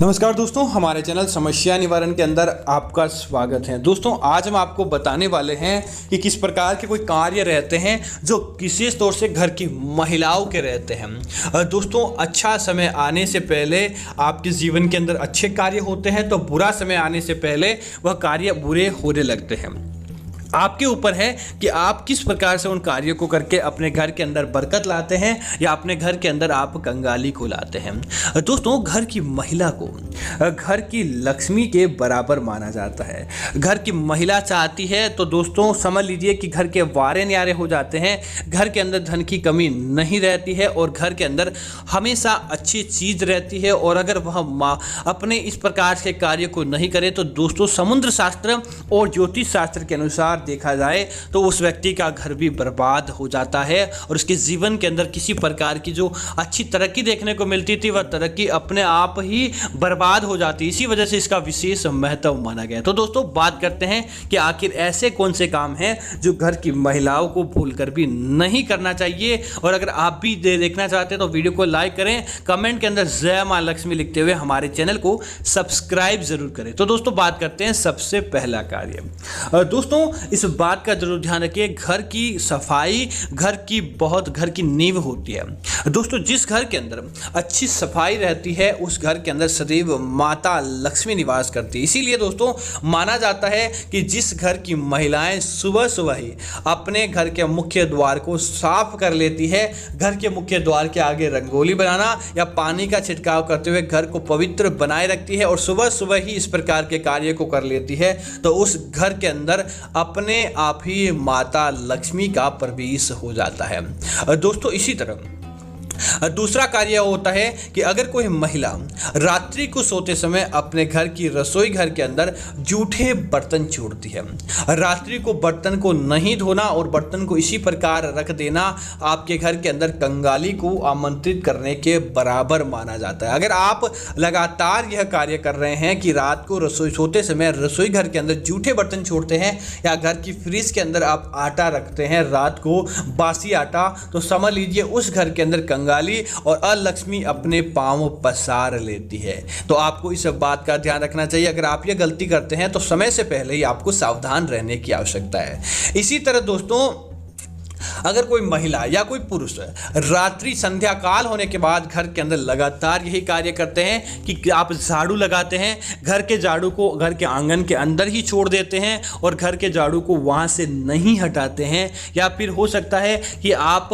नमस्कार दोस्तों, हमारे चैनल समस्या निवारण के अंदर आपका स्वागत है। दोस्तों, आज हम आपको बताने वाले हैं कि किस प्रकार के कोई कार्य रहते हैं जो विशेष तौर से घर की महिलाओं के रहते हैं। दोस्तों, अच्छा समय आने से पहले आपके जीवन के अंदर अच्छे कार्य होते हैं तो बुरा समय आने से पहले वह कार्य बुरे होने लगते हैं। आपके ऊपर है कि आप किस प्रकार से उन कार्यों को करके अपने घर के अंदर बरकत लाते हैं या अपने घर के अंदर आप कंगाली को लाते हैं। दोस्तों, घर की महिला को घर की लक्ष्मी के बराबर माना जाता है। घर की महिला चाहती है तो दोस्तों समझ लीजिए कि घर के वारे न्यारे हो जाते हैं, घर के अंदर धन की कमी नहीं रहती है और घर के अंदर हमेशा अच्छी चीज़ रहती है। और अगर वह अपने इस प्रकार के कार्य को नहीं करे तो दोस्तों समुद्र शास्त्र और ज्योतिष शास्त्र के अनुसार देखा जाए तो उस व्यक्ति का घर भी बर्बाद हो जाता है और उसके जीवन के अंदर किसी प्रकार की जो अच्छी तरक्की देखने को मिलती थी वह तरक्की अपने आप ही बर्बाद हो जाती। इसी वजह से इसका विशेष महत्व माना गया। तो दोस्तों, बात करते हैं कि आखिर ऐसे कौन से काम हैं जो घर की महिलाओं को भूलकर भी नहीं करना चाहिए। और अगर आप भी देखना चाहते हैं तो वीडियो को लाइक करें, कमेंट के अंदर जय मां लक्ष्मी लिखते हुए हमारे चैनल को सब्सक्राइब जरूर करें। तो दोस्तों, बात करते हैं सबसे पहला कार्य। दोस्तों, इस बात का जरूर ध्यान रखिए, घर की सफाई घर की नींव होती है। दोस्तों, जिस घर के अंदर अच्छी सफाई रहती है उस घर के अंदर सदैव माता लक्ष्मी निवास करती है। इसीलिए दोस्तों माना जाता है कि जिस घर की महिलाएं सुबह सुबह ही अपने घर के मुख्य द्वार को साफ कर लेती है, घर के मुख्य द्वार के आगे रंगोली बनाना या पानी का छिड़काव करते हुए घर को पवित्र बनाए रखती है और सुबह सुबह ही इस प्रकार के कार्य को कर लेती है तो उस घर के अंदर अपने आप ही माता लक्ष्मी का प्रवेश हो जाता है। दोस्तों, इसी तरह दूसरा कार्य होता है कि अगर कोई महिला रात्रि को सोते समय अपने घर की रसोई घर के अंदर जूठे बर्तन छोड़ती है, रात्रि को बर्तन को नहीं धोना और बर्तन को इसी प्रकार रख देना आपके घर के अंदर कंगाली को आमंत्रित करने के बराबर माना जाता है। अगर आप लगातार यह कार्य कर रहे हैं कि रात को सोते समय रसोई घर के अंदर जूठे बर्तन छोड़ते हैं या घर की फ्रिज के अंदर आप आटा रखते हैं रात को बासी आटा, तो समझ लीजिए उस घर के अंदर कंगाली और अलक्ष्मी अपने पांव पसार लेती है। तो आपको इस बात का ध्यान रखना चाहिए। अगर आप ये गलती करते हैं तो समय से पहले ही आपको सावधान रहने की आवश्यकता है। इसी तरह दोस्तों, अगर कोई महिला या कोई पुरुष रात्रि संध्या काल होने के बाद घर के अंदर लगातार यही कार्य करते हैं कि आप झाड़ू लगाते हैं, घर के झाड़ू को घर के आंगन के अंदर ही छोड़ देते हैं और घर के झाड़ू को वहां से नहीं हटाते हैं, या फिर हो सकता है कि आप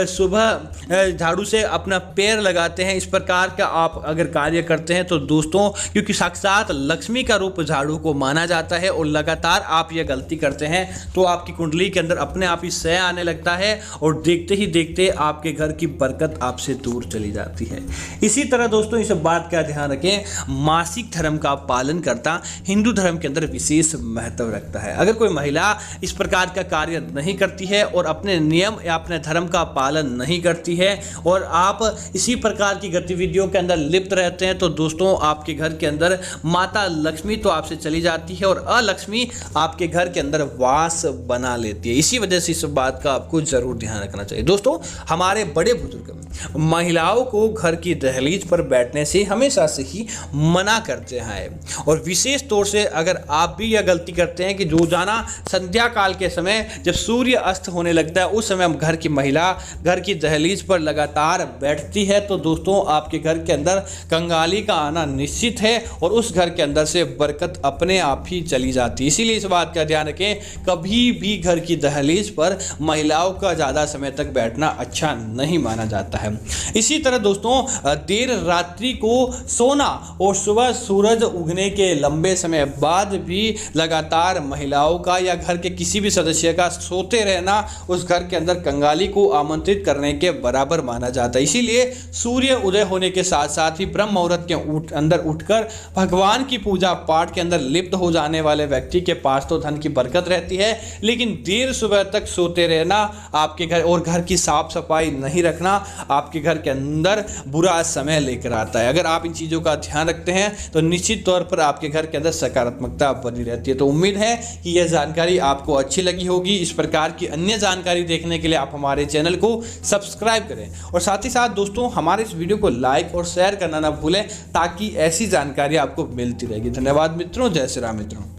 सुबह झाड़ू से अपना पैर लगाते हैं, इस प्रकार का आप अगर कार्य करते हैं तो दोस्तों, क्योंकि साक्षात लक्ष्मी का रूप झाड़ू को माना जाता है और लगातार आप यह गलती करते हैं तो आपकी कुंडली के अंदर अपने आप ही सय आने लगता है और देखते ही देखते आपके घर की बरकत आपसे दूर चली जाती है। इसी तरह दोस्तों, इस बात का ध्यान रखें, मासिक धर्म का पालन करता हिंदू धर्म के अंदर विशेष महत्व रखता है। अगर कोई महिला इस प्रकार का कार्य नहीं करती है और अपने नियम या अपने धर्म का पालन नहीं करती है और आप इसी प्रकार की गतिविधियों के अंदर लिप्त रहते हैं तो दोस्तों आपके घर के अंदर माता लक्ष्मी तो आपसे चली जाती है और अलक्ष्मी आपके घर के अंदर वास बना लेती है। इसी वजह से इस बात का आपको जरूर ध्यान रखना चाहिए। दोस्तों, हमारे बड़े बुजुर्ग महिलाओं को घर की दहलीज पर बैठने से हमेशा से ही मना करते हैं और विशेष तौर से अगर आप भी यह गलती करते हैं कि रोजाना संध्या काल के समय जब सूर्य अस्त होने लगता है उस समय घर की महिला घर की दहलीज पर लगातार बैठती है तो दोस्तों आपके घर के अंदर कंगाली का आना निश्चित है और उस घर के अंदर से बरकत अपने आप ही चली जाती है। इसीलिए इस बात का ध्यान रखें, कभी भी घर की दहलीज पर महिलाओं का ज़्यादा समय तक बैठना अच्छा नहीं माना जाता है। इसी तरह दोस्तों, देर रात्रि को सोना और सुबह सूरज उगने के लंबे समय बाद भी लगातार महिलाओं का या घर के किसी भी सदस्य का सोते रहना उस घर के अंदर कंगाली को आमंत्रित करने के बराबर माना जाता है। इसीलिए सूर्य उदय होने के साथ साथ ही ब्रह्म मुहूर्त के अंदर उठकर भगवान की पूजा पाठ के अंदर लिप्त हो जाने वाले व्यक्ति के पास तो धन की बरकत रहती है, लेकिन देर सुबह तक सोते रहना आपके घर और घर की साफ सफाई नहीं रखना आपके घर के अंदर बुरा समय लेकर आता है। अगर आप इन चीज़ों का ध्यान रखते हैं तो निश्चित तौर पर आपके घर के अंदर सकारात्मकता बनी रहती है। तो उम्मीद है कि यह जानकारी आपको अच्छी लगी होगी। इस प्रकार की अन्य जानकारी देखने के लिए आप हमारे चैनल को सब्सक्राइब करें और साथ ही साथ दोस्तों हमारे इस वीडियो को लाइक और शेयर करना ना भूलें ताकि ऐसी जानकारी आपको मिलती रहेगी। धन्यवाद मित्रों। जय श्री राम मित्रों।